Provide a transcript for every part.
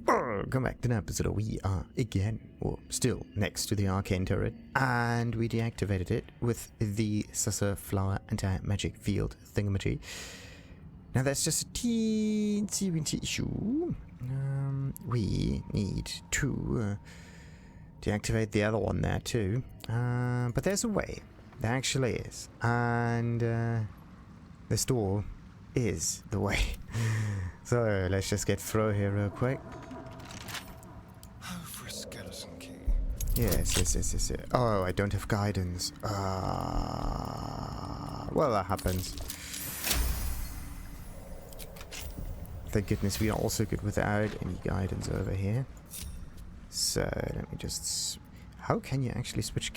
Welcome back to an episode. We are again, or still, next to the Arcane turret, and we deactivated it with the Sussur flower anti-magic field thingamajig. Now that's just a teensy issue. We need to deactivate the other one there too, but there's a way. There actually is, and this door is the way. So let's just get through here real quick. Yes. Oh, I don't have guidance. Well, that happens. Thank goodness we are also good without any guidance over here. So let me just. How can you actually switch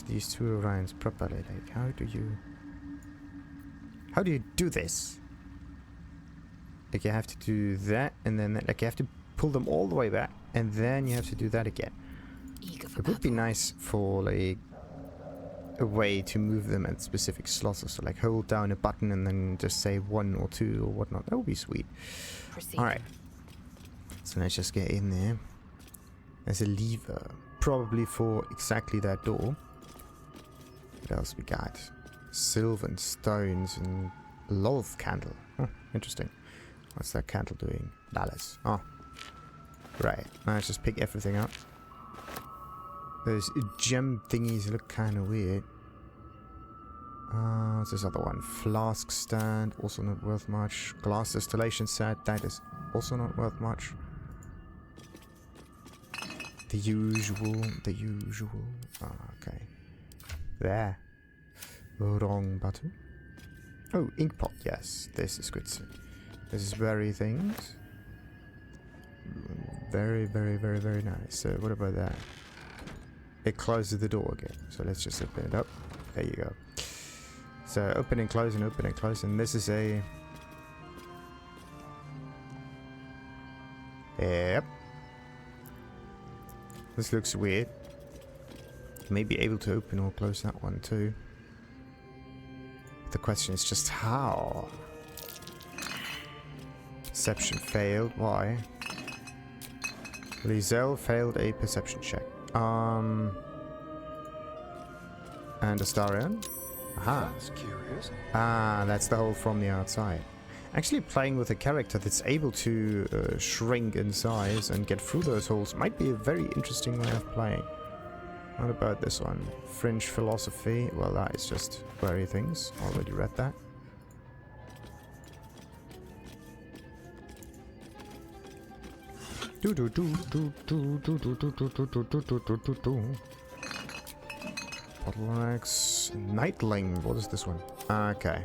these two around properly? Like, how do you do this? Like, you have to do that, and then like you have to pull them all the way back, and then you have to do that again. It would be nice for like a way to move them at specific slots, so like hold down a button and then just say 1 or 2 or whatnot. That would be sweet. Alright, so let's just get in there. There's a lever, probably for exactly that door. What else we got? Sylvan stones and Lolth candle. Oh, interesting. What's that candle doing? Dallas. Oh, right. Let's just pick everything up. Those gem thingies look kind of weird. What's this other one? Flask stand, also not worth much. Glass distillation set, that is also not worth much. The usual. Oh, okay. There. Wrong button. Oh, ink pot, yes. This is good. This is very things. Very nice. So what about that? It closes the door again, so let's just open it up. There you go. So open and close and open and close, and this is a... Yep. This looks weird. May be able to open or close that one too. The question is just how? Perception failed. Why? Lizelle failed a perception check. And Astarion? Aha. That's curious. Ah, that's the hole from the outside. Actually, playing with a character that's able to shrink in size and get through those holes might be a very interesting way of playing. What about this one? Fringe philosophy. Well, that is just query things. Already read that. Bottlenecks. Nightling. What is this one? Okay.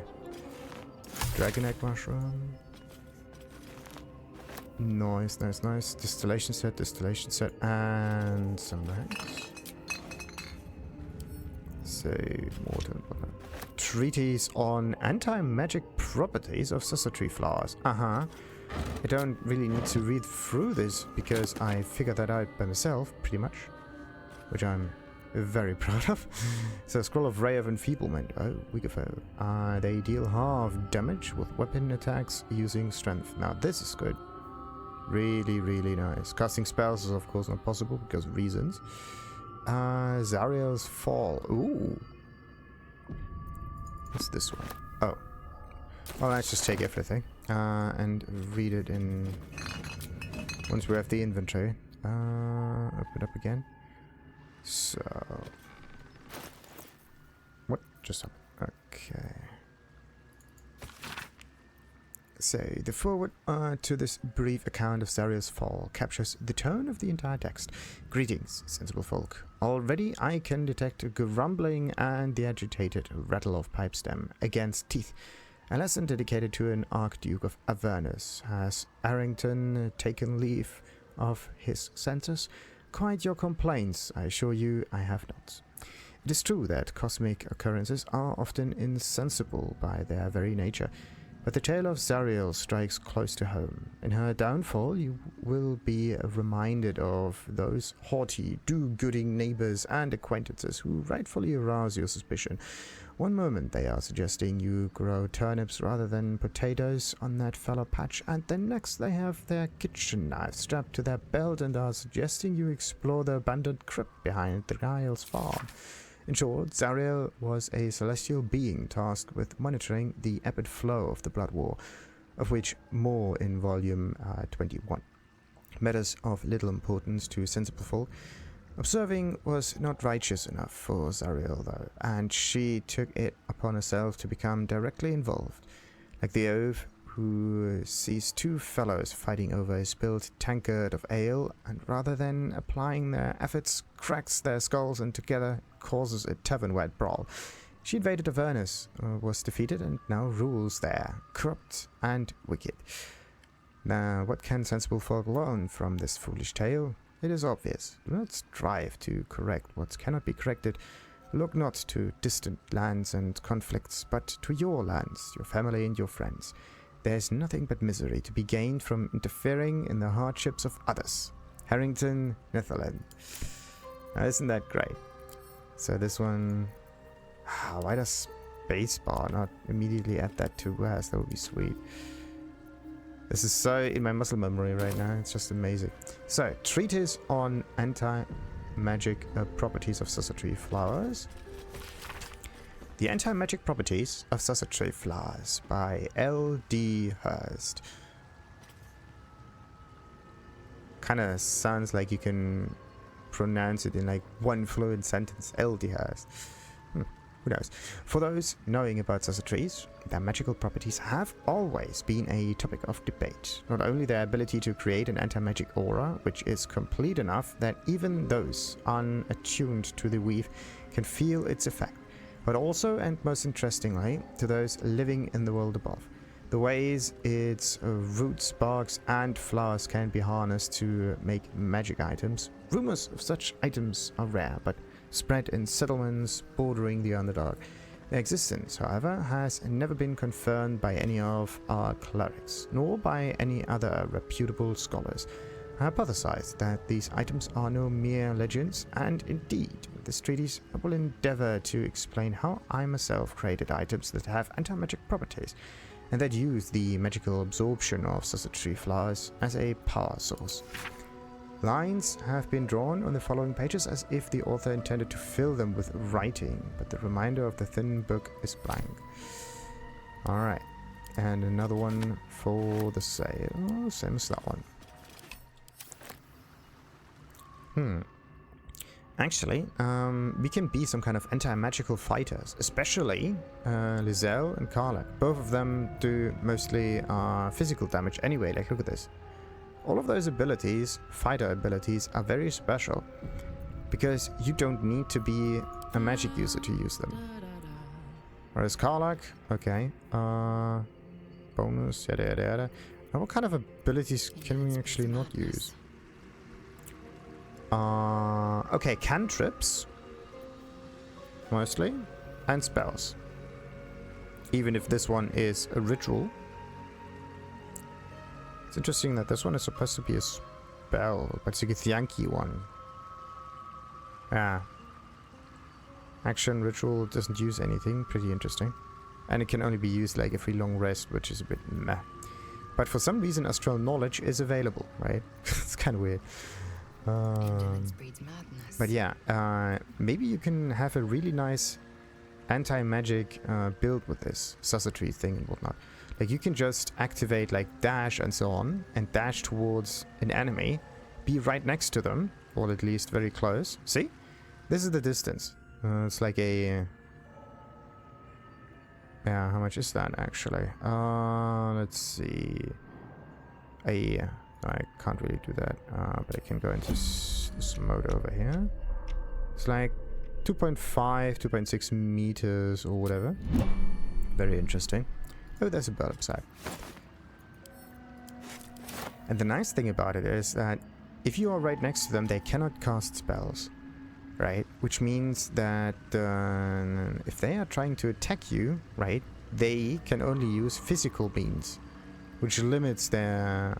Dragon egg mushroom. Nice. Distillation set, and some rags. Save mortar. Treatise on anti-magic properties of Sussur tree flowers. I don't really need to read through this because I figured that out by myself, pretty much. Which I'm very proud of. So, Scroll of Ray of Enfeeblement. Oh, weaker foe. They deal half damage with weapon attacks using strength. Now, this is good. Really nice. Casting spells is, of course, not possible because of reasons. Zariel's Fall. Ooh. What's this one? Oh. Well, let's just take everything. And read it in... Once we have the inventory. Open it up again. So... What? Just up. Okay. So, the foreword to this brief account of Zariel's fall captures the tone of the entire text. Greetings, sensible folk. Already I can detect a grumbling and the agitated rattle of pipe stem against teeth. A lesson dedicated to an Archduke of Avernus. Has Arrington taken leave of his senses? Quite your complaints, I assure you I have not. It is true that cosmic occurrences are often insensible by their very nature, but the tale of Zariel strikes close to home. In her downfall, you will be reminded of those haughty, do-gooding neighbors and acquaintances who rightfully arouse your suspicion. One moment they are suggesting you grow turnips rather than potatoes on that fallow patch, and then next they have their kitchen knife strapped to their belt and are suggesting you explore the abandoned crypt behind the Giles farm. In short, Zariel was a celestial being tasked with monitoring the ebb and flow of the Blood War, of which more in volume 21. Matters of little importance to sensible folk. Observing was not righteous enough for Zariel, though, and she took it upon herself to become directly involved. Like the oaf who sees two fellows fighting over a spilled tankard of ale, and rather than applying their efforts, cracks their skulls and together causes a tavern-wide brawl. She invaded Avernus, was defeated, and now rules there, corrupt and wicked. Now, what can sensible folk learn from this foolish tale? It is obvious. Do not strive to correct what cannot be corrected. Look not to distant lands and conflicts, but to your lands, your family and your friends. There is nothing but misery to be gained from interfering in the hardships of others. Harrington, Netherlands. Now, isn't that great? So this one... why does spacebar not immediately add that to West? That would be sweet. This is so in my muscle memory right now. It's just amazing. So, Treatise on Antimagic Properties of Sussur Tree Flowers. The Antimagic Properties of Sussur Tree Flowers by L.D. Hurst. Kinda sounds like you can pronounce it in like one fluent sentence. L.D. Hurst. Who knows? For those knowing about Sussur trees, their magical properties have always been a topic of debate. Not only their ability to create an anti-magic aura, which is complete enough that even those unattuned to the weave can feel its effect, but also, and most interestingly, to those living in the world above. The ways its roots, barks, and flowers can be harnessed to make magic items. Rumors of such items are rare, but spread in settlements bordering the Underdark. Their existence, however, has never been confirmed by any of our clerics, nor by any other reputable scholars. I hypothesize that these items are no mere legends, and indeed, with this treatise, I will endeavor to explain how I myself created items that have anti-magic properties, and that use the magical absorption of Sussur tree flowers as a power source. Lines have been drawn on the following pages as if the author intended to fill them with writing, but the remainder of the thin book is blank. Alright, and another one for the sale, same as that one. Actually, we can be some kind of anti-magical fighters, especially Lizelle and Karlak. Both of them do mostly physical damage anyway, like look at this. All of those abilities, fighter abilities, are very special because you don't need to be a magic user to use them. Whereas Karlak, okay, bonus, yada yada yada. Now what kind of abilities can we actually not use? Okay, cantrips, mostly, and spells. Even if this one is a ritual. It's interesting that this one is supposed to be a spell, but it's a Githyanki one. Yeah. Action, ritual, doesn't use anything. Pretty interesting. And it can only be used like every long rest, which is a bit meh. But for some reason, astral knowledge is available, right? It's kind of weird. But yeah, maybe you can have a really nice anti-magic build with this Sussur tree thing and whatnot. Like you can just activate like dash and so on, and dash towards an enemy, be right next to them, or at least very close. See? This is the distance. It's like a... yeah, how much is that actually? Let's see. I can't really do that, but I can go into this mode over here. It's like 2.5, 2.6 meters or whatever. Very interesting. Oh, there's a bird upside. And the nice thing about it is that if you are right next to them, they cannot cast spells, right? Which means that if they are trying to attack you, right, they can only use physical means, which limits their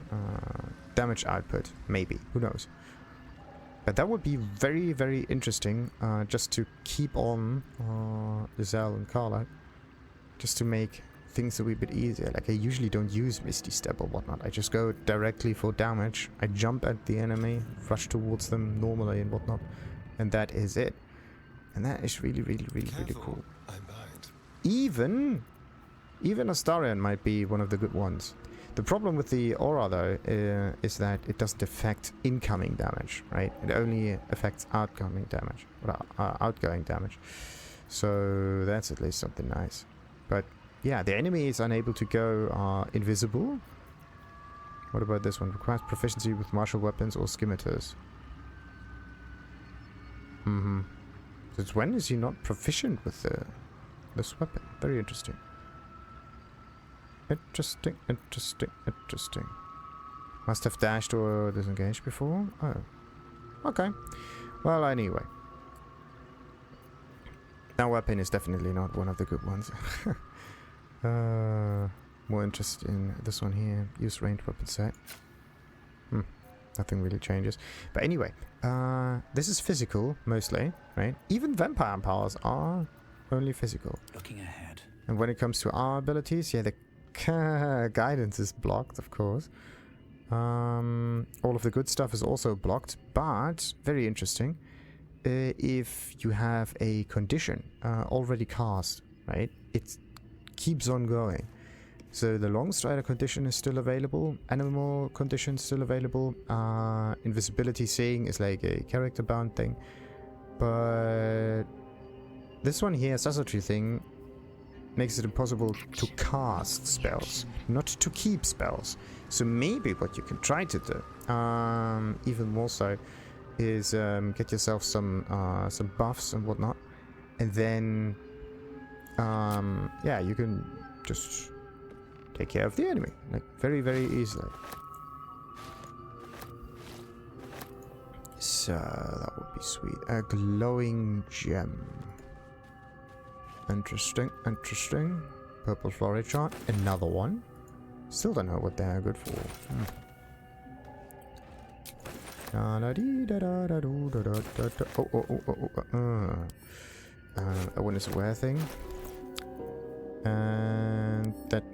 damage output, maybe. Who knows? But that would be very, very interesting, just to keep on Zal and Carla, just to make things a wee bit easier. Like, I usually don't use Misty Step or whatnot. I just go directly for damage. I jump at the enemy, rush towards them normally and whatnot, and that is it. And that is really, really, really, really cool. Even Astarion might be one of the good ones. The problem with the aura, though, is that it doesn't affect incoming damage, right? It only affects outgoing damage. So that's at least something nice. But yeah, the enemy is unable to go invisible. What about this one? Requires proficiency with martial weapons or scimitars. So when is he not proficient with this weapon? Very interesting. Interesting. Must have dashed or disengaged before? Oh. Okay. Well, anyway. That weapon is definitely not one of the good ones. More interest in this one here. Use ranged weapon set. Nothing really changes. But anyway, this is physical, mostly, right? Even vampire powers are only physical. Looking ahead. And when it comes to our abilities, yeah, the guidance is blocked, of course. All of the good stuff is also blocked, but very interesting. If you have a condition already cast, right, it keeps on going. So the Long Strider condition is still available, Animal condition is still available, Invisibility Seeing is like a character bound thing, but this one here, Sussur thing, makes it impossible to cast spells, not to keep spells. So maybe what you can try to do, even more so, is get yourself some buffs and whatnot, and then yeah, you can just take care of the enemy, like very, very easily. So that would be sweet. A glowing gem. Interesting. Purple florid chart. Another one. Still don't know what they're good for. That one is a rare thing. And that.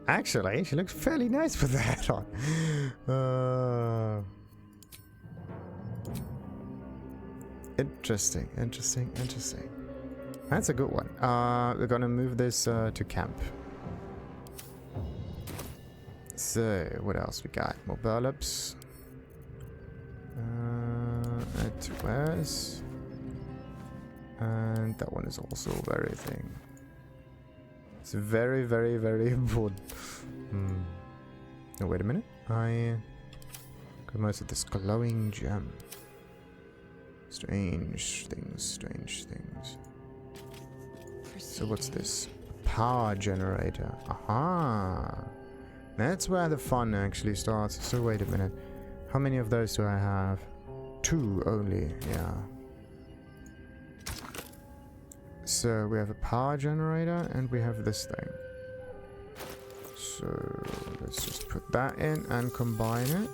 Actually, she looks fairly nice with that on. Interesting. That's a good one. We're gonna move this to camp. So, what else we got? More burlaps. Two wares. And that one is also very thing. It's very, very, very important. No, wait a minute. I got most of this glowing gem. Strange things. So what's this? Power generator. Aha! That's where the fun actually starts. So wait a minute. How many of those do I have? 2 only, yeah. So we have a power generator and we have this thing. So let's just put that in and combine it.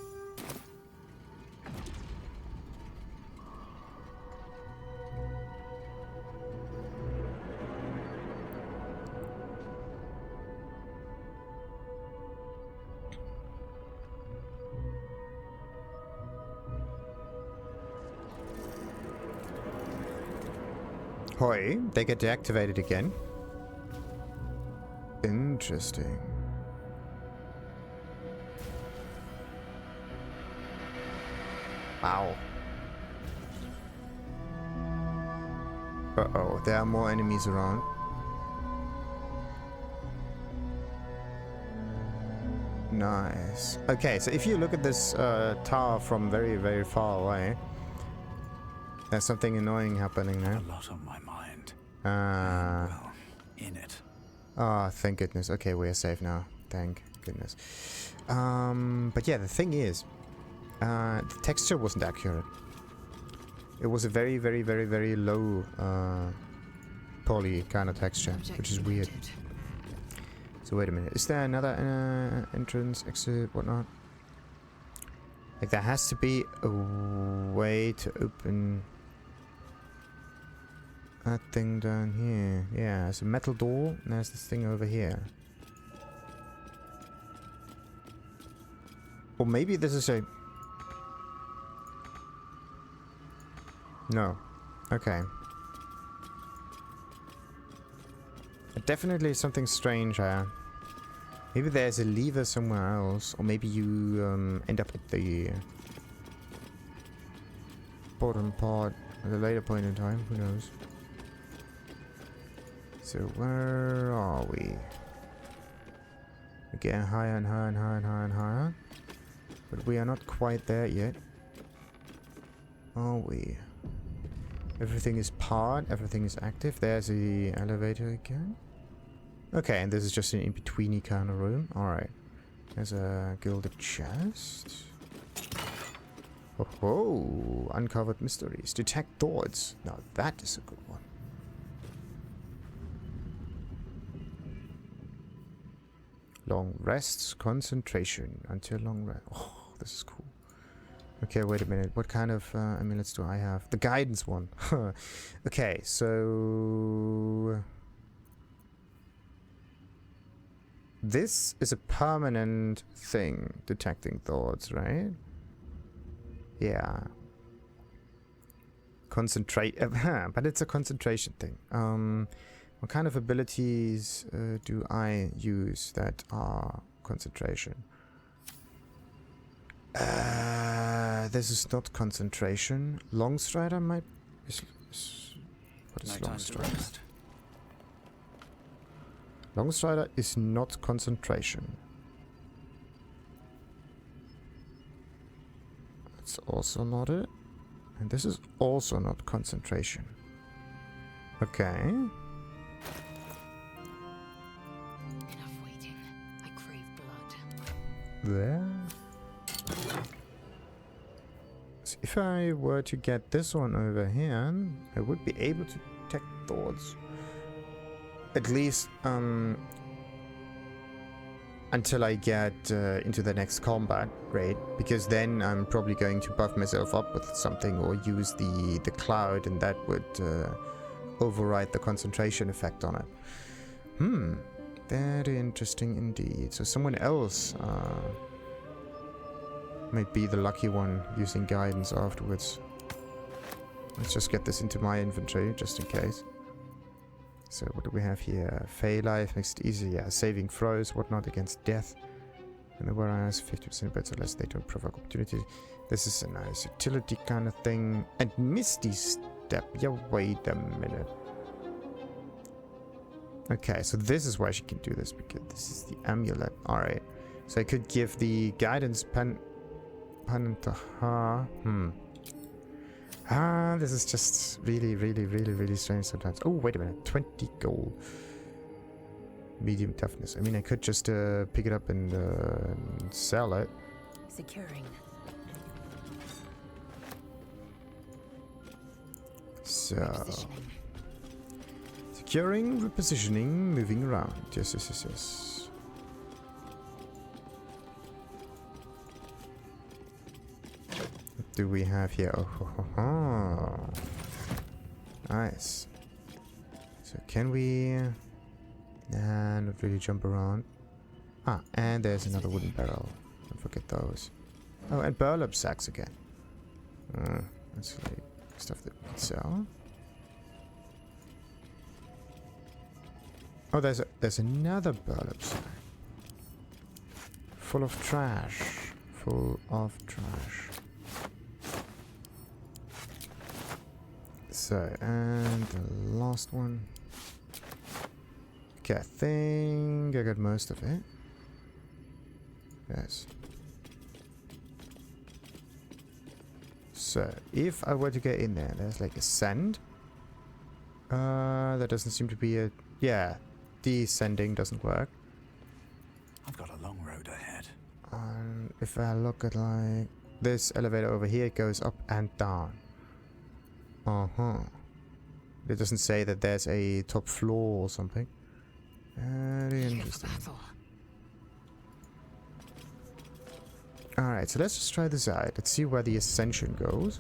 Hoi, they get deactivated again. Interesting. Wow. Uh-oh, there are more enemies around. Nice. Okay, so if you look at this tower from very, very far away, there's something annoying happening now. A lot on my mind. Well, in it. Oh, thank goodness. Okay, we're safe now. Thank goodness. But yeah, the thing is, the texture wasn't accurate. It was a very, very, very, very low poly kind of texture, which is weird. So wait a minute. Is there another entrance, exit, whatnot? Like there has to be a way to open that thing down here. Yeah, there's a metal door and there's this thing over here. Or maybe this is a... No. Okay. Definitely something strange here. Maybe there's a lever somewhere else, or maybe you end up at the bottom part at a later point in time. Who knows? So where are we? We're getting higher and higher and higher and higher and higher, but we are not quite there yet. Are we? Everything is powered. Everything is active. There's the elevator again. Okay, and this is just an in-betweeny kind of room. Alright. There's a gilded chest. Oh ho! Uncovered mysteries. Detect thoughts. Now that is a good one. Long rests. Concentration. Until long rest. Oh, this is cool. Okay, wait a minute. What kind of amulets do I have? The guidance one. Okay, so... This is a permanent thing, detecting thoughts, right? Yeah. Concentrate, but it's a concentration thing. What kind of abilities do I use that are concentration? This is not concentration. Longstrider might... What is Longstrider? Longstrider is not concentration. That's also not it. And this is also not concentration. Okay. Enough waiting. I crave blood. There. So if I were to get this one over here, I would be able to detect thoughts. At least until I get into the next combat grade, because then I'm probably going to buff myself up with something or use the cloud, and that would override the concentration effect on it. Very interesting indeed. So someone else might be the lucky one using guidance afterwards. Let's just get this into my inventory just in case. So what do we have here? Fey life makes it easy. Yeah, saving throws, whatnot against death. And the whereas 50% better, less they don't provoke opportunity. This is a nice utility kind of thing. And Misty Step. Yeah, wait a minute. Okay, so this is why she can do this, because this is the amulet. Alright. So I could give the guidance pen to her. This is just really strange sometimes. Oh, wait a minute. 20 gold. Medium toughness. I mean, I could just pick it up and sell it. Securing. So... Securing, repositioning, moving around. Yes. What do we have here? Oh, nice. So can we... Nah, not really jump around. Ah, and there's another wooden barrel. Don't forget those. Oh, and burlap sacks again. That's like stuff that we can sell. Oh, there's another burlap sack. Full of trash. So, and the last one. Okay, I think I got most of it. Yes. So, if I were to get in there, there's like a sand. That doesn't seem to be a... Yeah, descending doesn't work. I've got a long road ahead. If I look at like this elevator over here, it goes up and down. It doesn't say that there's a top floor or something. Very interesting. interesting. battle. Alright, so let's just try this out. Let's see where the ascension goes.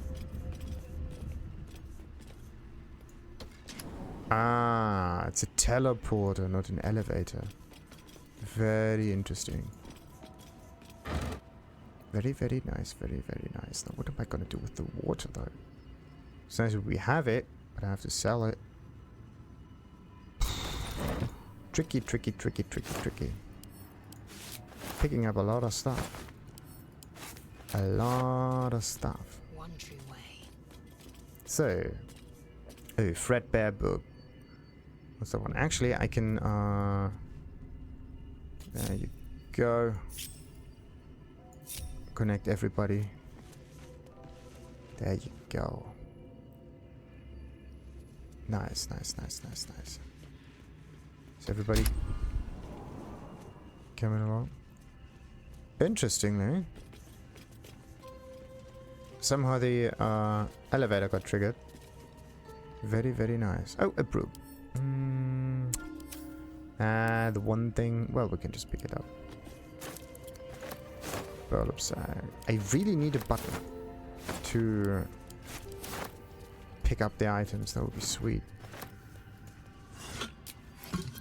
Ah, it's a teleporter, not an elevator. Very interesting. Very, very nice. Very, very nice. Now, what am I going to do with the water, though? It's nice that we have it, but I have to sell it. Tricky, tricky, tricky, tricky, tricky. Picking up a lot of stuff. A lot of stuff. One true way. So, oh, Threadbare Book. What's that one? Actually, I can, there you go. Connect everybody. There you go. Nice, nice, nice, nice, nice. Is everybody coming along? Interestingly, somehow the elevator got triggered. Very, very nice. Oh, a brew. The one thing... Well, we can just pick it up. I really need a button to pick up the items. That would be sweet.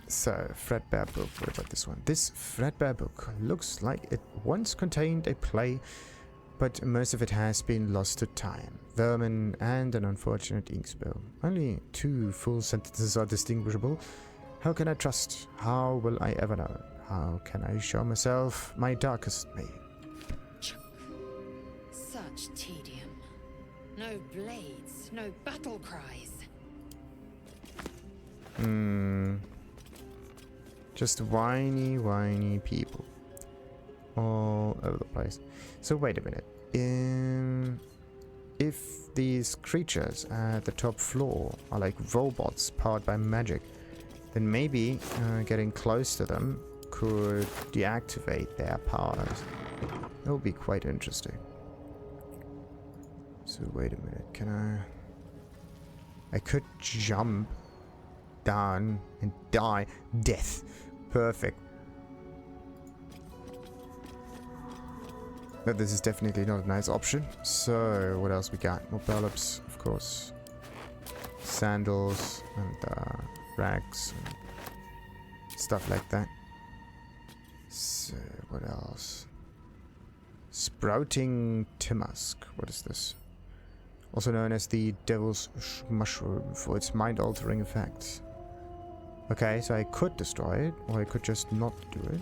So, Threadbare Book. What about this one? This Threadbare Book looks like it once contained a play, but most of it has been lost to time, vermin, and an unfortunate ink spill. Only 2 full sentences are distinguishable. How can I trust? How will I ever know? How can I show myself my darkest me? Such tedium. No blades, no battle cries. Just whiny, whiny people. All over the place. So wait a minute. If these creatures at the top floor are like robots powered by magic, then maybe getting close to them could deactivate their powers. That would be quite interesting. So wait a minute, can I could jump down and die. Death. Perfect. But this is definitely not a nice option. So what else we got? More Baldurs, of course. Sandals and rags and stuff like that. So what else? Sprouting Timusk. What is this? Also known as the Devil's Mushroom for its mind-altering effects. Okay, so I could destroy it, or I could just not do it.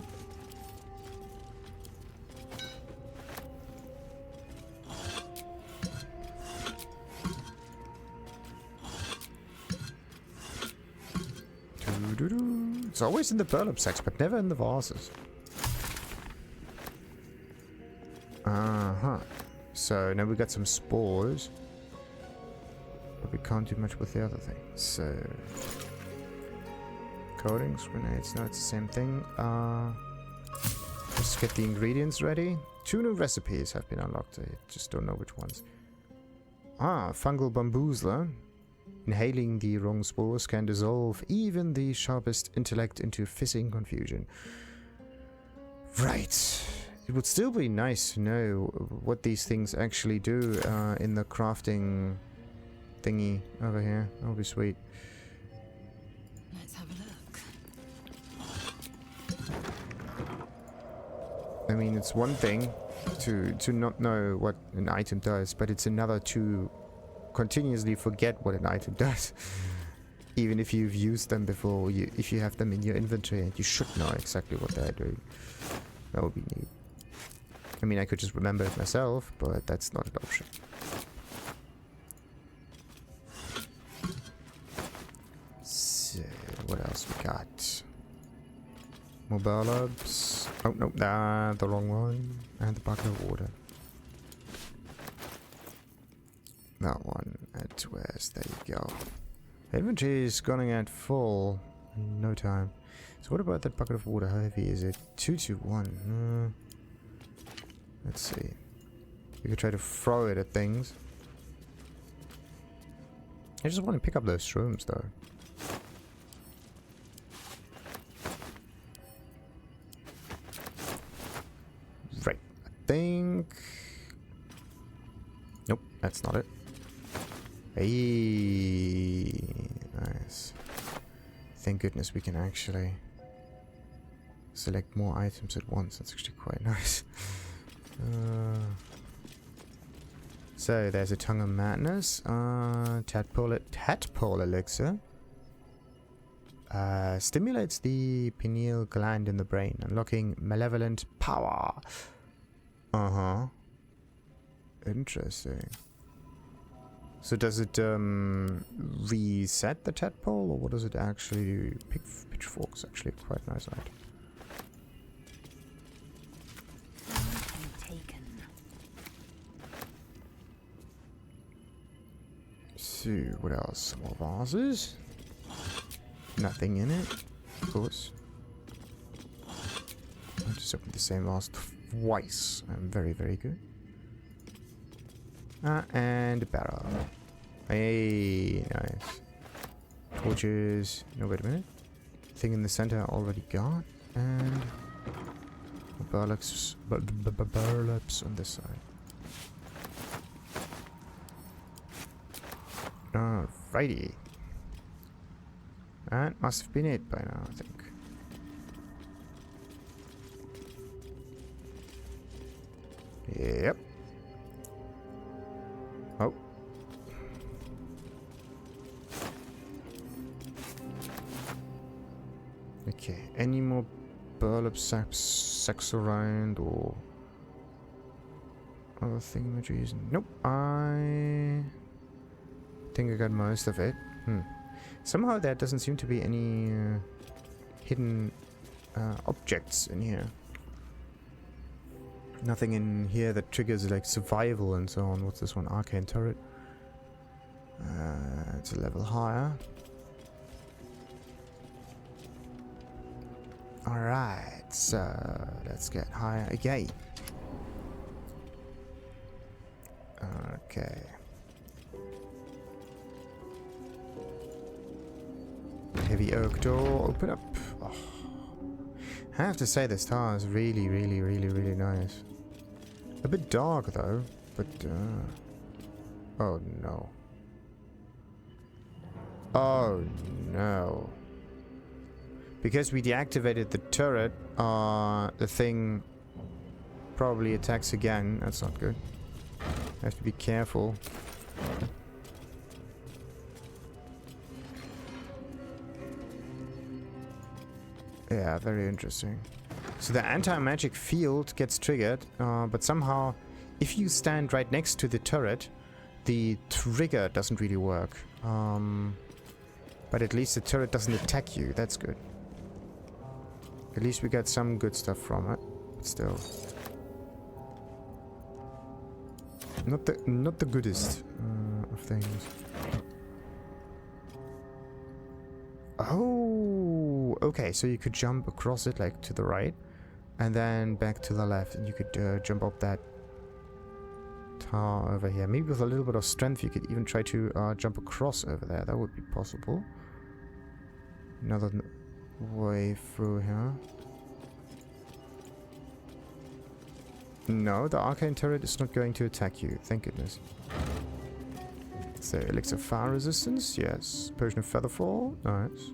It's always in the burlap sacks, but never in the vases. So now we got some spores. But we can't do much with the other thing. So... coatings, grenades, no, it's the same thing. Let's get the ingredients ready. 2 new recipes have been unlocked. I just don't know which ones. Fungal bamboozler. Inhaling the wrong spores can dissolve even the sharpest intellect into fizzing confusion. Right. It would still be nice to know what these things actually do in the crafting thingy over here. That would be sweet. Let's have a look. I mean, it's one thing to not know what an item does, but it's another to continuously forget what an item does. Even if you've used them before, if you have them in your inventory, you should know exactly what they're doing. That would be neat. I mean, I could just remember it myself, but that's not an option. So, what else we got? More Baldurs. Oh, no, the wrong one. And the bucket of water. That one. At where's, there you go. Inventory is going at full in no time. So what about that bucket of water? How heavy is it? 221. Let's see. We could try to throw it at things. I just want to pick up those shrooms though. think... Nope, that's not it. Hey, nice. Thank goodness we can actually select more items at once. That's actually quite nice. So there's a Tongue of Madness. Tadpole elixir. Stimulates the pineal gland in the brain, unlocking malevolent power. Uh-huh. Interesting. So does it reset the tadpole, or what does it actually do? Pitchfork's actually quite a nice item. So, what else? Some more vases. Nothing in it, of course. I just opened the same vase twice. I'm very, very good. And a barrel. Hey, nice. Torches. No, wait a minute. Thing in the center I already got. And burlaps on this side. Alrighty. That must have been it by now, I think. Yep. Oh. Okay. Any more burlap sacks around or other thingamajiggies? Nope. I think I got most of it. Somehow there doesn't seem to be any hidden objects in here. Nothing in here that triggers like survival and so on. What's this one? Arcane turret. It's a level higher. Alright, so let's get higher again. Okay. Heavy oak door, open up. Oh. I have to say this tower is really, really, really, really nice. A bit dark though, but oh no. Oh no. Because we deactivated the turret, the thing probably attacks again. That's not good. I have to be careful. Yeah, very interesting. So the anti-magic field gets triggered, but somehow if you stand right next to the turret, the trigger doesn't really work. But at least the turret doesn't attack you. That's good. At least we got some good stuff from it. But still. Not the goodest of things. Oh, okay. So you could jump across it like to the right, and then back to the left, and you could jump up that tower over here. Maybe with a little bit of strength, you could even try to jump across over there. That would be possible. Another way through here. No, the arcane turret is not going to attack you. Thank goodness. So, elixir fire resistance, yes. Potion of featherfall, nice.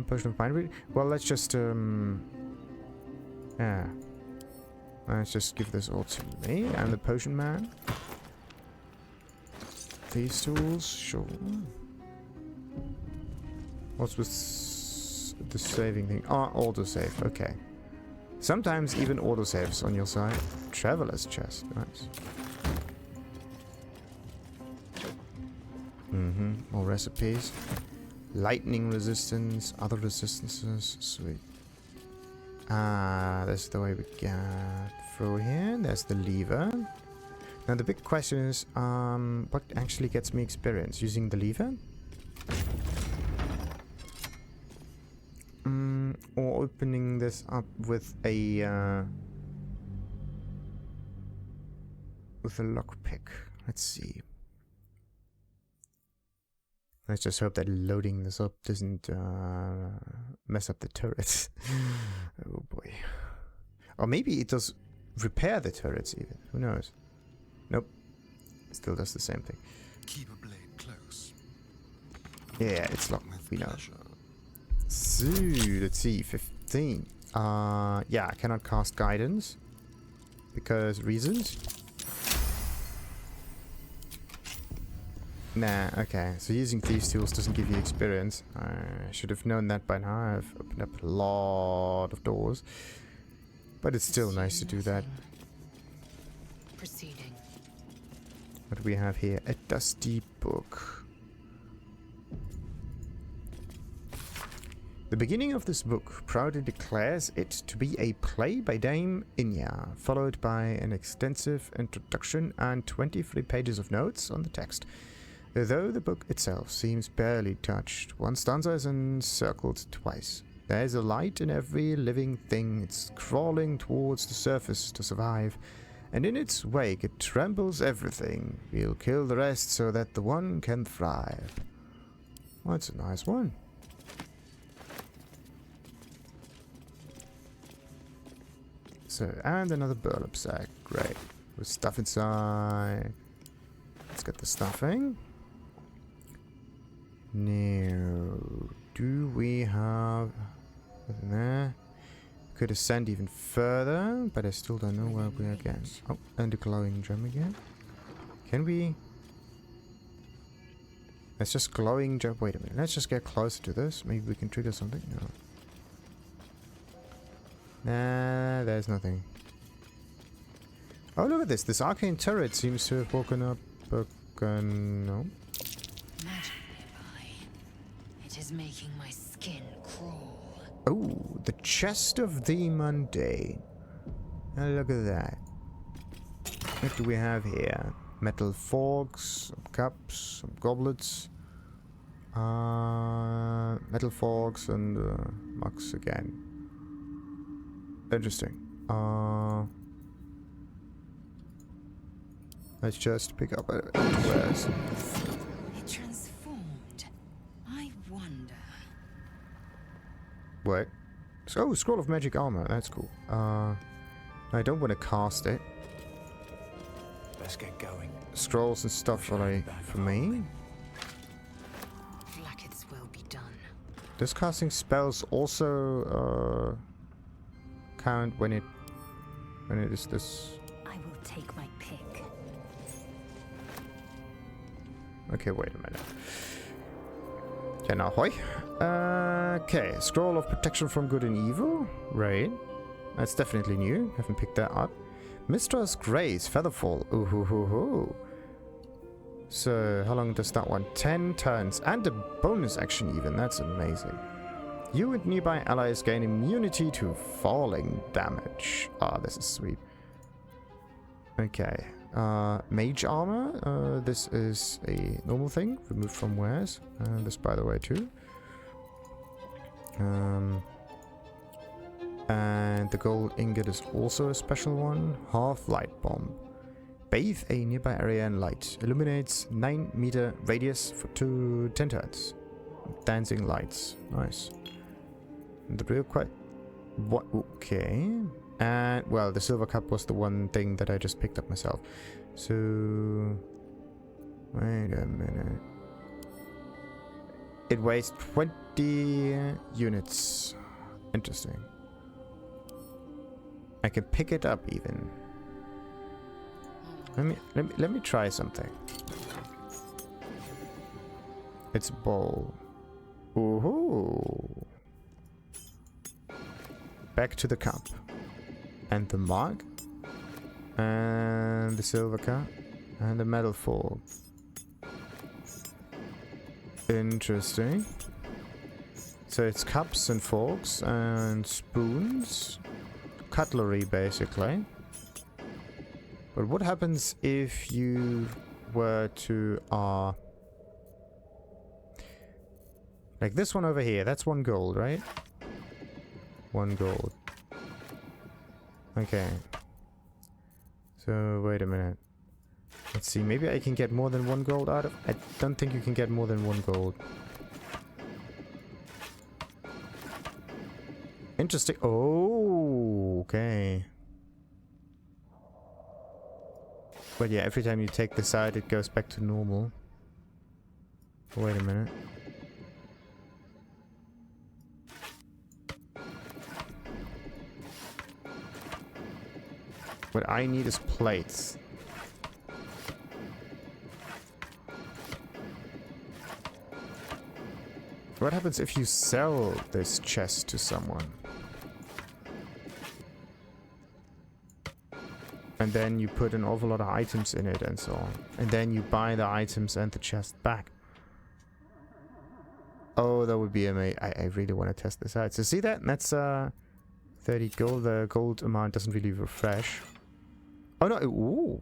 Potion of mind read. Well, let's just yeah. Let's just give this all to me. I'm the potion man. These tools, sure. What's with the saving thing? Autosave, okay. Sometimes even autosaves on your side. Traveler's chest, nice. More recipes. Lightning resistance, other resistances, sweet. That's the way we get through here. There's the lever. Now the big question is, what actually gets me experience? Using the lever? Or opening this up with a lockpick. Let's see. Let's just hope that loading this up doesn't mess up the turrets. Oh boy. Or maybe it does repair the turrets even. Who knows? Nope. Still does the same thing. Keep a blade close. Yeah, it's locked. We know. So, let's see. 15. Yeah, I cannot cast guidance. Because reasons. Nah, okay. So using thieves' tools doesn't give you experience. I should have known that by now. I've opened up a lot of doors. But it's still nice to do that. Proceeding. What do we have here? A dusty book. The beginning of this book proudly declares it to be a play by Dame Inya, followed by an extensive introduction and 23 pages of notes on the text. Though the book itself seems barely touched, one stanza is encircled twice. There is a light in every living thing. It's crawling towards the surface to survive, and in its wake it trembles everything. We'll kill the rest so that the one can thrive. Well, that's a nice one. So, and another burlap sack. Great. With stuff inside. Let's get the stuffing. Now, do we have... nothing there? Could ascend even further, but I still don't know where we are again. Oh, and a glowing gem again. Can we... Let's just glowing gem... Wait a minute. Let's just get closer to this. Maybe we can trigger something. No. Nah, there's nothing. Oh, look at this. This arcane turret seems to have woken up. No. Magic nearby. It is making my skin crawl. Oh, the chest of the Mundane. Oh, look at that. What do we have here? Metal forks, some cups, some goblets. Metal forks and mugs again. Interesting. Let's just pick up wares. It transformed. I wonder. What? Oh, scroll of magic armor. That's cool. I don't want to cast it. Let's get going. Scrolls and stuff are like for me. Flackets will be done. Does casting spells also count when it is this? I will take my pick. Okay, wait a minute. Ja, now, hoi. Okay, scroll of protection from good and evil. Right. That's definitely new. Haven't picked that up. Mistress Grace, Featherfall. Ooh hoo hoo hoo. So, how long does that one? 10 turns. And a bonus action even. That's amazing. You and nearby allies gain immunity to falling damage. Ah, this is sweet. Okay. Mage armor. This is a normal thing. Removed from wares. This, by the way, too. And the gold ingot is also a special one. Half light bomb. Bathe a nearby area in light. Illuminates 9-meter radius for 10 turns. Dancing lights. Nice. And the real quite... What? Okay. And, well, the silver cup was the one thing that I just picked up myself. So... Wait a minute. It weighs 20 units. Interesting. I can pick it up even. Let me try something. It's a bowl. Ooh. Back to the cup. And the mug. And the silver cup. And the metal fork. Interesting. So it's cups and forks and spoons. Cutlery, basically. But what happens if you were to... like this one over here. That's 1 gold, right? 1 gold. Okay. So, wait a minute. Let's see. Maybe I can get more than 1 gold out of... I don't think you can get more than 1 gold. Interesting. Oh, okay. But yeah, every time you take this out, it goes back to normal. Wait a minute. What I need is plates. What happens if you sell this chest to someone? And then you put an awful lot of items in it and so on. And then you buy the items and the chest back. Oh, that would be amazing. I really want to test this out. So see that? That's 30 gold. The gold amount doesn't really refresh. Oh no, ooh.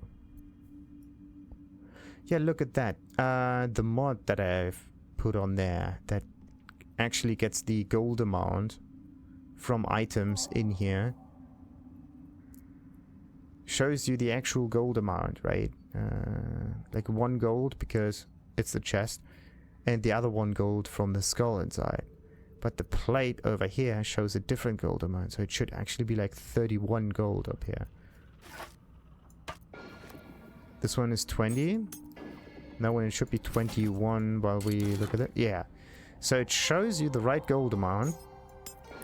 Yeah, look at that. The mod that I've put on there that actually gets the gold amount from items in here. Shows you the actual gold amount, right? Like 1 gold because it's the chest, and the other 1 gold from the skull inside. But the plate over here shows a different gold amount, so it should actually be like 31 gold up here. This one is 20. That one it should be 21 while we look at it. Yeah. So it shows you the right gold amount.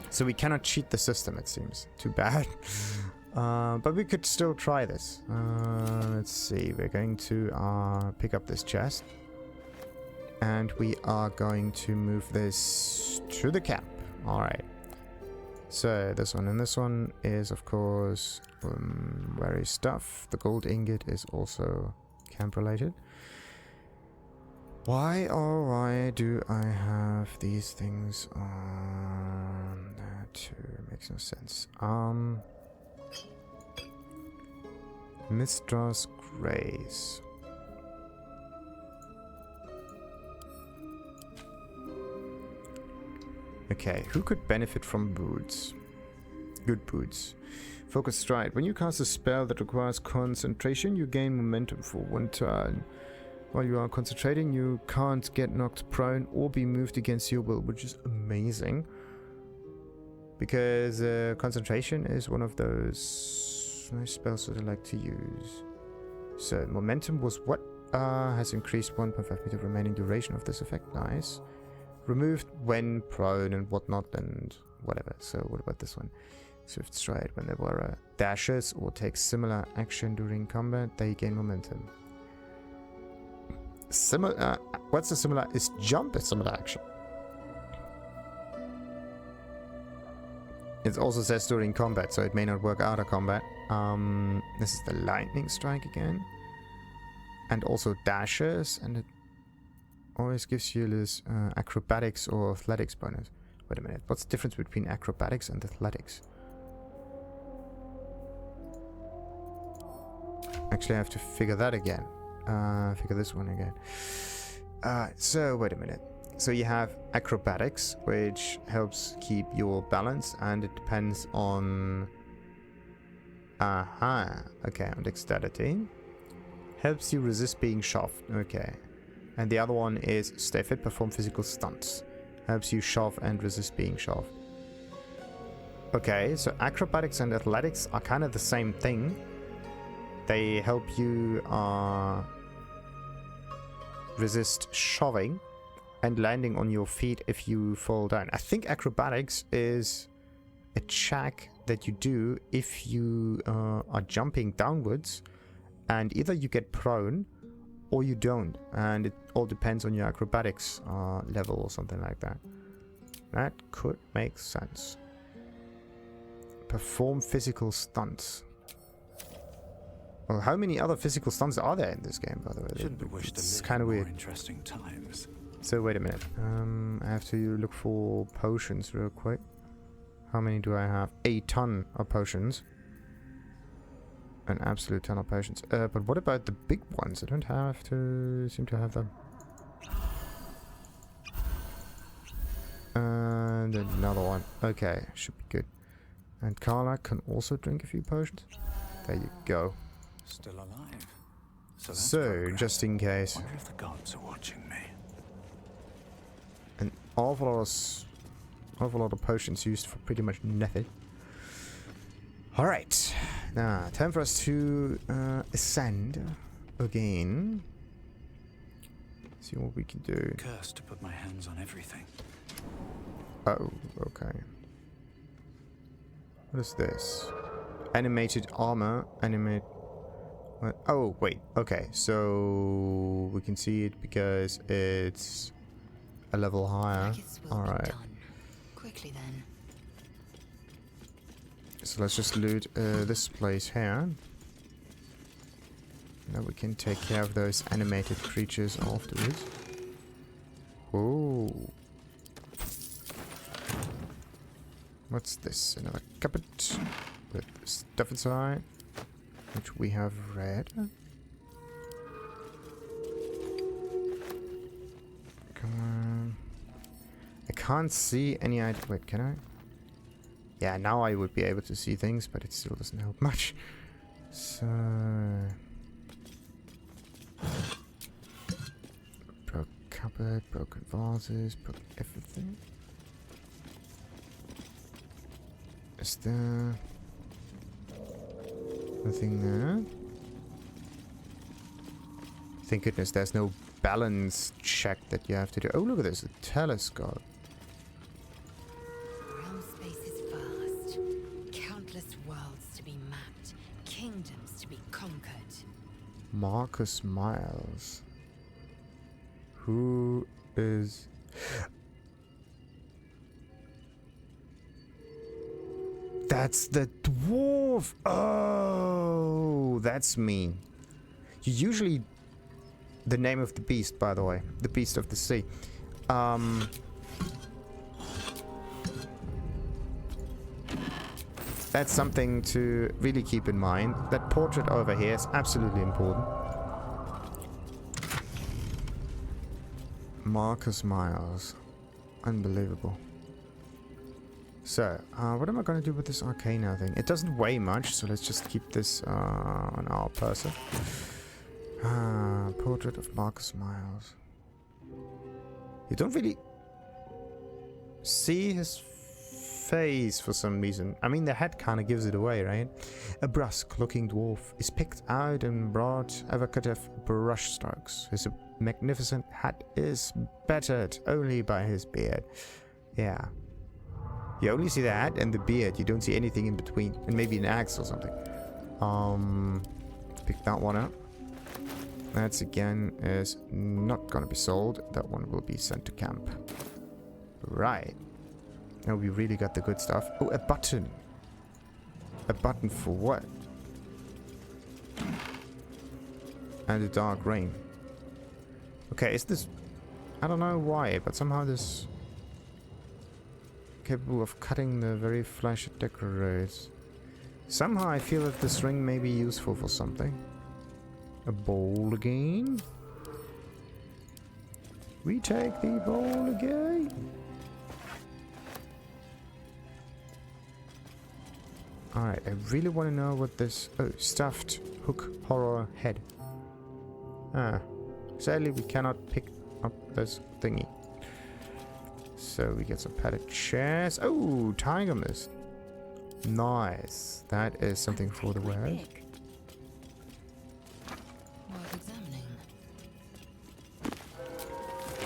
So we cannot cheat the system, it seems. Too bad. But we could still try this. Let's see. We're going to pick up this chest. And we are going to move this to the camp. Alright. So this one and this one is, of course, very stuff. The gold ingot is also camp related. Why, oh why do I have these things on? That makes no sense. Mistress Grace. Okay, who could benefit from boots? Good boots. Focus Stride. When you cast a spell that requires concentration, you gain momentum for 1 turn. While you are concentrating, you can't get knocked prone or be moved against your will, which is amazing. Because concentration is one of those nice spells that I like to use. So momentum was what has increased 1.5 meter remaining duration of this effect. Nice. Removed when prone and whatnot and whatever. So what about this one? Swift Stride. When there were dashes or take similar action during combat, they gain momentum. Similar. What's the similar? Is jump a similar action? It also says during combat, so it may not work out of combat. This is the lightning strike again, and also dashes, and it always gives you this acrobatics or athletics bonus. Wait a minute, what's the difference between acrobatics and athletics? Actually, I have to figure that again. Figure this one again. So, wait a minute. So you have acrobatics, which helps keep your balance, and it depends on... Okay, on dexterity. Helps you resist being shoved. Okay. And the other one is stay fit, perform physical stunts. Helps you shove and resist being shoved. Okay, so acrobatics and athletics are kind of the same thing. They help you resist shoving and landing on your feet if you fall down. I think acrobatics is a check that you do if you are jumping downwards, and either you get prone or you don't, and it all depends on your acrobatics level or something like that. That could make sense. Perform physical stunts. Well, how many other physical stunts are there in this game, by the way? Shouldn't we wish it's to kind of live in weird. more interesting times. So wait a minute. I have to look for potions real quick. How many do I have? A ton of potions. An absolute ton of potions. But what about the big ones? I don't have to seem to have them. And another one. Okay, should be good. And Carla can also drink a few potions. There you go. Still alive. That's So, progress. just in case. Wonder if the gods are watching me. An awful lot of potions used for pretty much nothing. Alright. Now, time for us to ascend again. See what we can do. Cursed to put my hands on everything. Oh, okay. What is this? Animated armor. Animate. What? Oh, wait. Okay, so we can see it because it's a level higher. Alright. Quickly then. So let's just loot this place here. Now we can take care of those animated creatures afterwards. Oh. What's this? Another cupboard with stuff inside, which we have read. Come on. I can't see any idea. Wait, can I? Yeah, now I would be able to see things, but it still doesn't help much. So... broke cupboard, broken vases, broke everything. Is there... nothing there? Thank goodness there's no balance check that you have to do. Oh, look at this, a telescope. Realm space is vast. Countless worlds to be mapped. Kingdoms to be conquered. Marcus Miles. Who is... That's the dwarf! Oh, that's mean. You usually... The name of the beast, by the way. The beast of the sea. That's something to really keep in mind. That portrait over here is absolutely important. Marcus Miles. Unbelievable. So, what am I going to do with this Arcane thing? It doesn't weigh much, so let's just keep this on our person. Portrait of Marcus Miles. You don't really see his face for some reason. I mean, the head kind of gives it away, right? A brusque-looking dwarf is picked out in broad, evocative brush strokes. His magnificent hat is bettered only by his beard. Yeah. You only see the hat and the beard. You don't see anything in between. And maybe an axe or something. Pick that one up. That's again is not gonna be sold. That one will be sent to camp. Right. Now we really got the good stuff. Oh, a button. A button for what? And a dark rain. Okay, is this... I don't know why, but somehow this... capable of cutting the very flesh it decorates. Somehow I feel that this ring may be useful for something. A bowl again. We take the bowl again. Alright, I really want to know what this... Oh, stuffed hook horror head. Ah. Sadly, we cannot pick up this thingy. So we get some padded chairs. Oh, tiger mist. Nice. That is something for the wearers.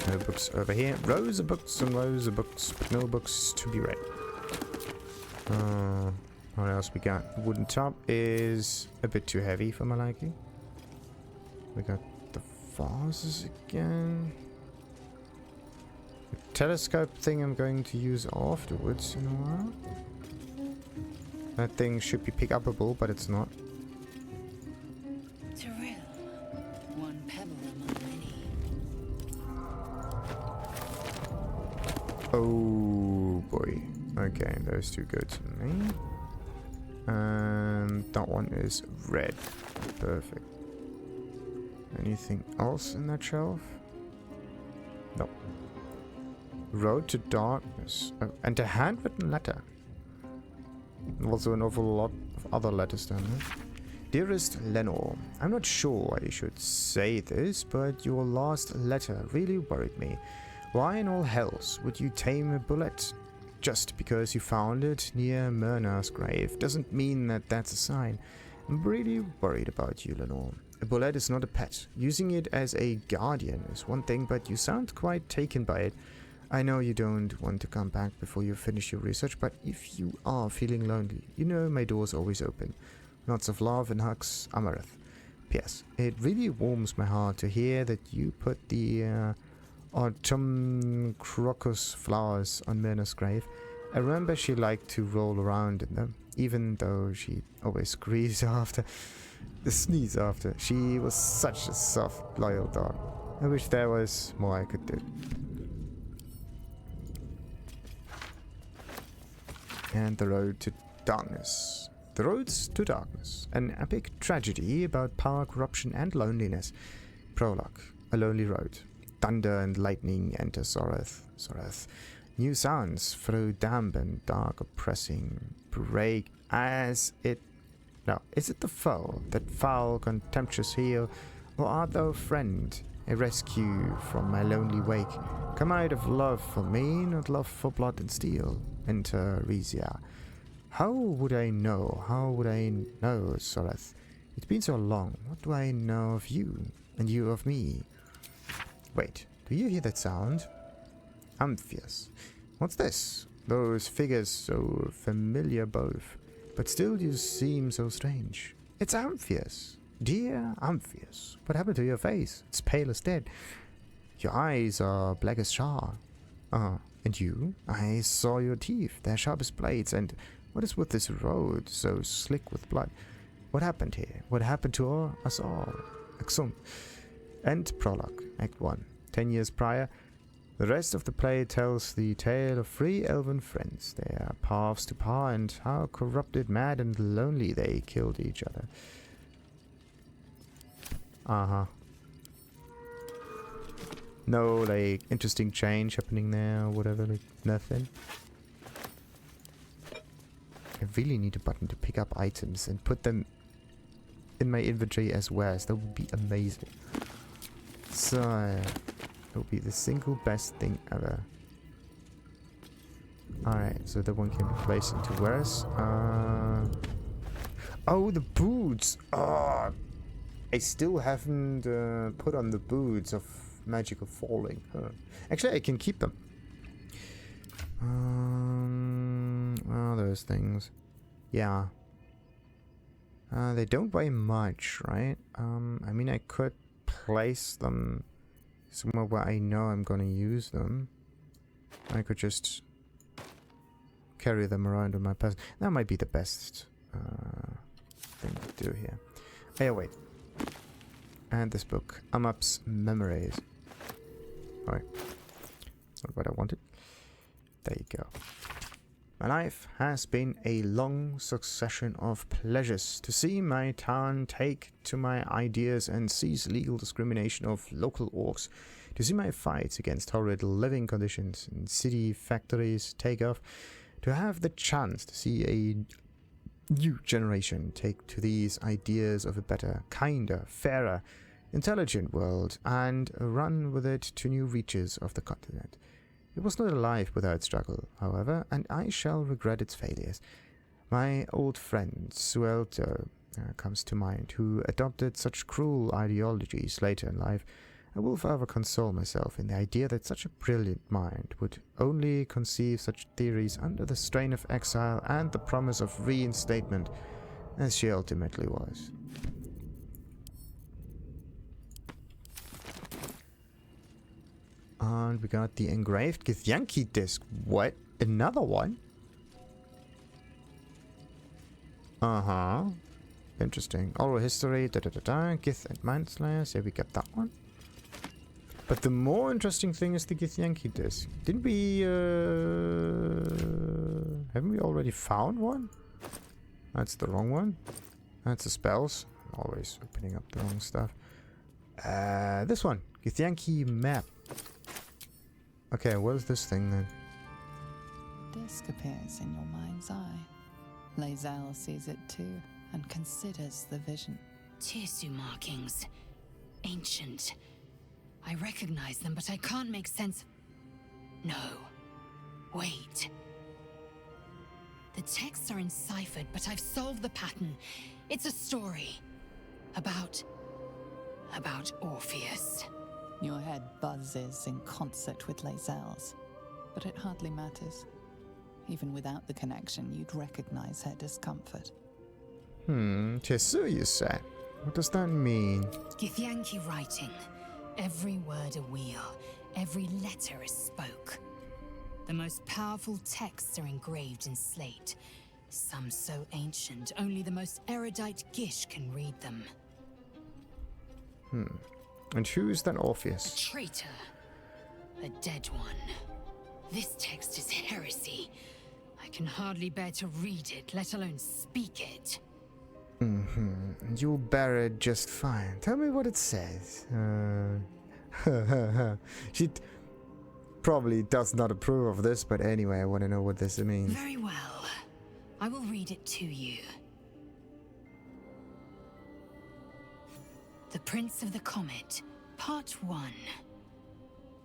No books over here. Rows of books and rows of books, but no books to be read. What else we got? Wooden top is a bit too heavy for my liking. We got the vases again. The telescope thing I'm going to use afterwards in a while. That thing should be pick-upable, but it's not. One pebble among many. Oh boy. Okay, those two go to me. And that one is red. Perfect. Anything else in that shelf? No. Road to Darkness. Oh, and a handwritten letter. Also an awful lot of other letters down there. Dearest Lenore, I'm not sure I should say this, but your last letter really worried me. Why in all hells would you tame a bullet? Just because you found it near Myrna's grave doesn't mean that that's a sign. I'm really worried about you, Lenore. a bullet is not a pet. Using it as a guardian is one thing, but you sound quite taken by it. I know you don't want to come back before you finish your research, but if you are feeling lonely, you know my door's always open. Lots of love and hugs, Amaranth. P.S. It really warms my heart to hear that you put the autumn crocus flowers on Myrna's grave. I remember she liked to roll around in them, even though she always sneeze after. She was such a soft, loyal dog. I wish there was more I could do. And the road to darkness. The roads to darkness. An epic tragedy about power, corruption, and loneliness. Prologue. A lonely road. Thunder and lightning enter Soreth. New sounds flow damp and dark, oppressing. Break as it. No, is it the foe, that foul, contemptuous heel, or art thou a friend, a rescue from my lonely wake? Come out of love for me, not love for blood and steel. Enter Risia. How would I know, Soreth? It's been so long. What do I know of you, and you of me? Wait, do you hear that sound? Amphius. What's this? Those figures so familiar both, but still you seem so strange. It's Amphius. Dear Amphius, what happened to your face? It's pale as dead. Your eyes are black as char. And you? I saw your teeth. They're sharp as blades. And what is with this road so slick with blood? What happened here? What happened to us all? Exum. End prologue. Act 1. 10 years prior. The rest of the play tells the tale of 3 elven friends, their paths to power, and how corrupted, mad, and lonely they killed each other. No, like, interesting change happening there or whatever, like, nothing. I really need a button to pick up items and put them in my inventory as wares. That would be amazing. So, it would be the single best thing ever. Alright, so that one can be placed into wares. Oh, the boots! Oh, I still haven't put on the boots of Magical Falling. Actually, I can keep them. Well, those things. Yeah. They don't weigh much, right? I mean, I could place them somewhere where I know I'm gonna use them. I could just carry them around on my person. That might be the best thing to do here. Oh, yeah, wait. And this book, Amaps Memoirs. Alright. That's not what I wanted. There you go. My life has been a long succession of pleasures. To see my town take to my ideas and cease legal discrimination of local orcs. To see my fights against horrid living conditions in city factories take off. To have the chance to see a new generation take to these ideas of a better, kinder, fairer, intelligent world and run with it to new reaches of the continent. It was not a life without struggle, however, and I shall regret its failures. My old friend Suelto comes to mind, who adopted such cruel ideologies later in life. I will forever console myself in the idea that such a brilliant mind would only conceive such theories under the strain of exile and the promise of reinstatement, as she ultimately was. And we got the engraved Githyanki disc. What? Another one? Interesting. Oral history, Gith and Mindslayers. Yeah, we got that one. But the more interesting thing is the Githyanki disc. Didn't we, haven't we already found one? That's the wrong one. That's the spells. I'm always opening up the wrong stuff. This one. Githyanki map. Okay, what is this thing then? Disc appears in your mind's eye. Lae'zel sees it too, and considers the vision. Tissue markings. Ancient. I recognize them, but I can't make sense. No. Wait. The texts are enciphered, but I've solved the pattern. It's a story. About About Orpheus. Your head buzzes in concert with Lae'zel's, but it hardly matters. Even without the connection, you'd recognize her discomfort. Sussur, you said. What does that mean? Githyanki writing. Every word a wheel, every letter a spoke. The most powerful texts are engraved in slate. Some so ancient, only the most erudite Gish can read them. And who is that A Orpheus? traitor. A dead one. This text is heresy. I can hardly bear to read it, let alone speak it. You'll bear it just fine. Tell me what it says. She probably does not approve of this, but anyway, I want to know what this means. Very well. I will read it to you. The Prince of the Comet, Part 1.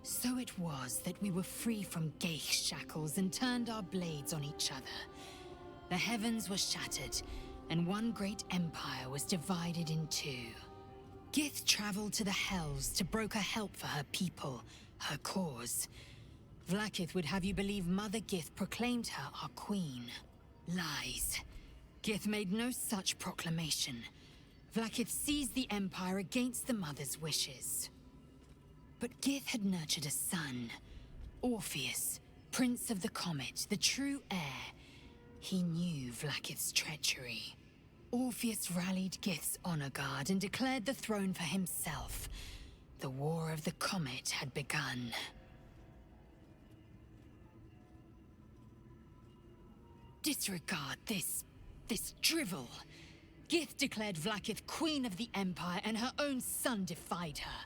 So it was that we were free from Geich shackles and turned our blades on each other. The heavens were shattered, and one great empire was divided in two. Gith traveled to the Hells to broker help for her people, her cause. Vlaakith would have you believe Mother Gith proclaimed her our queen. Lies. Gith made no such proclamation. Vlaakith seized the empire against the Mother's wishes. But Gith had nurtured a son, Orpheus, Prince of the Comet, the true heir. He knew Vlaakith's treachery. Orpheus rallied Gith's honor guard and declared the throne for himself. The War of the Comet had begun. Disregard this drivel. Gith declared Vlaakith queen of the Empire, and her own son defied her.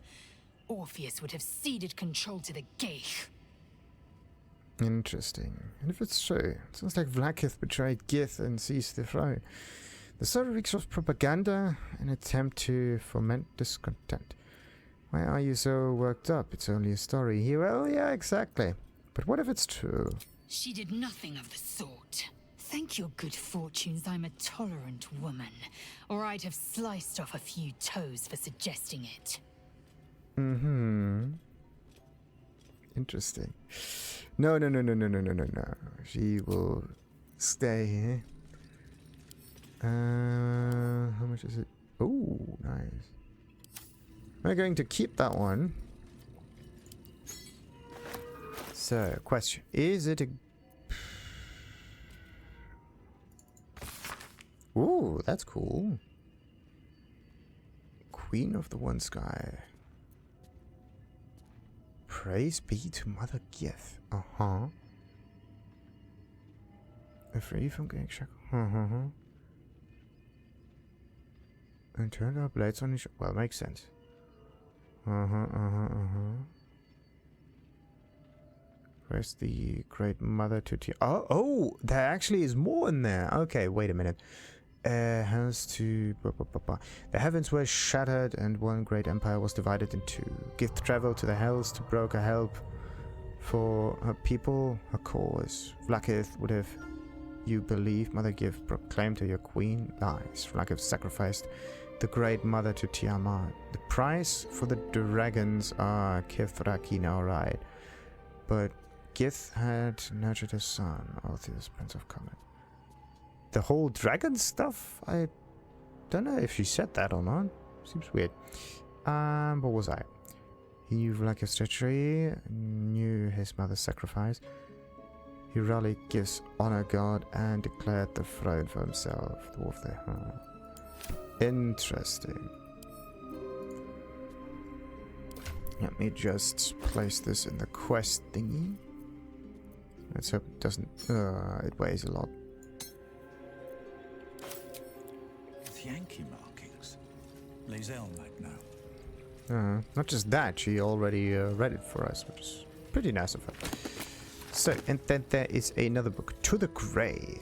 Orpheus would have ceded control to the Geich. Interesting. And if it's true, it sounds like Vlaakith betrayed Gith and seized the throne. The story reeks of propaganda, an attempt to foment discontent. Why are you so worked up? It's only a story here. Well, yeah, exactly. But what if it's true? She did nothing of the sort. Thank your good fortunes I'm a tolerant woman, or I'd have sliced off a few toes for suggesting it. Interesting. No. She will stay here. How much is it? Oh, nice. We're going to keep that one. So, question. Is it a... Ooh, that's cool. Queen of the One Sky. Praise be to Mother Gith. Free from getting shackled. And turned our blades on each... Well, makes sense. Where's the Great Mother to... Oh, there actually is more in there. Okay, wait a minute. Has to... The heavens were shattered and one great empire was divided in two. Gith traveled to the Hells to broker help for her people, her cause. Vlaakith would have you believe Mother Gith proclaimed her your queen. Lies. Vlaakith sacrificed the Great Mother to Tiamat. The price for the dragons are Kithraki, now right. But Gith had nurtured a son, Orpheus, Prince of Comet. The whole dragon stuff? I don't know if she said that or not. Seems weird. What was I? He knew Vlaakith's treachery, knew his mother's sacrifice. He rallied Gith's honor guard and declared the throne for himself. Dwarf there. Interesting. Let me just place this in the quest thingy. Let's hope it doesn't... it weighs a lot. Githyanki markings. Lae'zel might know. Not just that, she already read it for us, which is pretty nice of her. So, and then there is another book, To the Grey.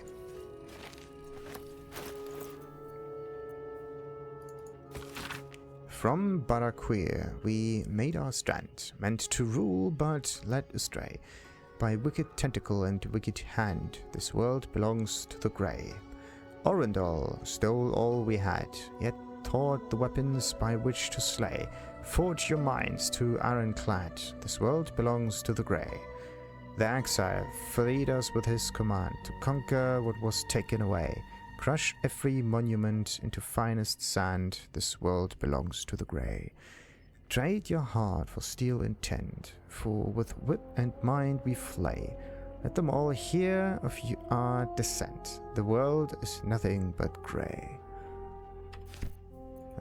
From Baraquir we made our strand, meant to rule but led astray. By wicked tentacle and wicked hand, this world belongs to the Grey. Orendal stole all we had, yet taught the weapons by which to slay. Forge your minds to ironclad. This world belongs to the Grey. The exile freed us with his command to conquer what was taken away. Crush every monument into finest sand. This world belongs to the Grey. Trade your heart for steel intent, for with whip and mind we flay. Let them all hear of our descent. The world is nothing but grey.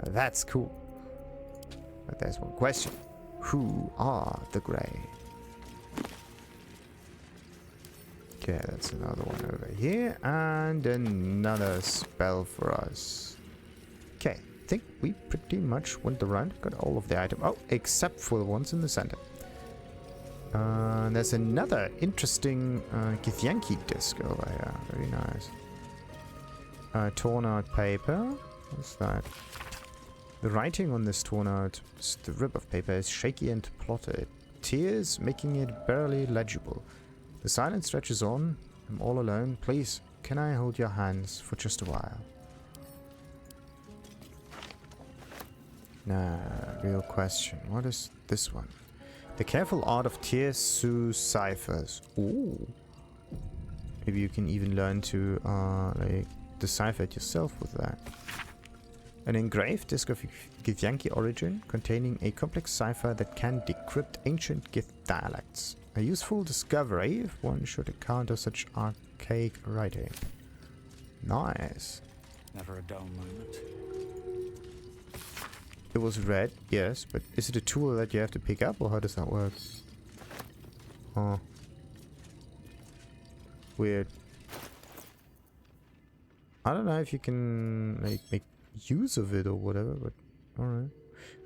That's cool. But there's one question. Who are the Grey? Okay, that's another one over here. And another spell for us. Okay, I think we pretty much went around. Got all of the items. Oh, except for the ones in the center. There's another interesting Githyanki disc over here. Very nice. Torn out paper. What's that? The writing on this torn out strip of paper is shaky and blotted. Tears making it barely legible. The silence stretches on. I'm all alone. Please, can I hold your hands for just a while? Nah, real question. What is this one? The careful art of tears through ciphers. Ooh. Maybe you can even learn to like decipher it yourself with that. An engraved disc of Githyanki origin containing a complex cipher that can decrypt ancient Gith dialects. A useful discovery if one should encounter such archaic writing. Nice. Never a dull moment. It was red, yes, but is it a tool that you have to pick up, or how does that work? Oh. Weird. I don't know if you can like make use of it or whatever, but alright.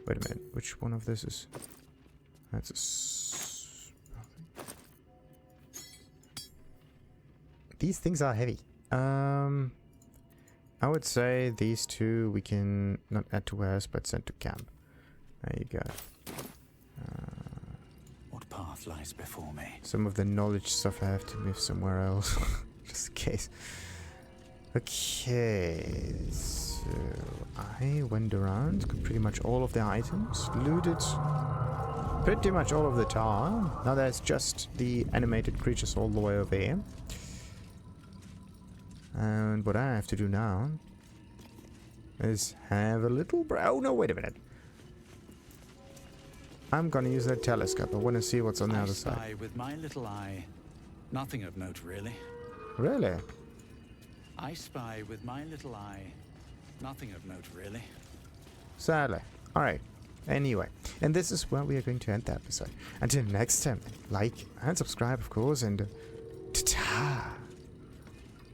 Wait a minute, which one of this is... That's a... These things are heavy. I would say these two we can not add to wares, but send to camp. There you go. What path lies before me? Some of the knowledge stuff I have to move somewhere else, just in case. Okay, so I went around, got pretty much all of the items, looted pretty much all of the tower. Now there's just the animated creatures all the way over here. And what I have to do now is have a little oh no, wait a minute. I'm gonna use that telescope. I want to see what's on the other side. I spy with my little eye. Nothing of note, really. Really? I spy with my little eye. Nothing of note, really. Sadly. Alright. Anyway. And this is where we are going to end the episode. Until next time, like and subscribe, of course, and ta-ta!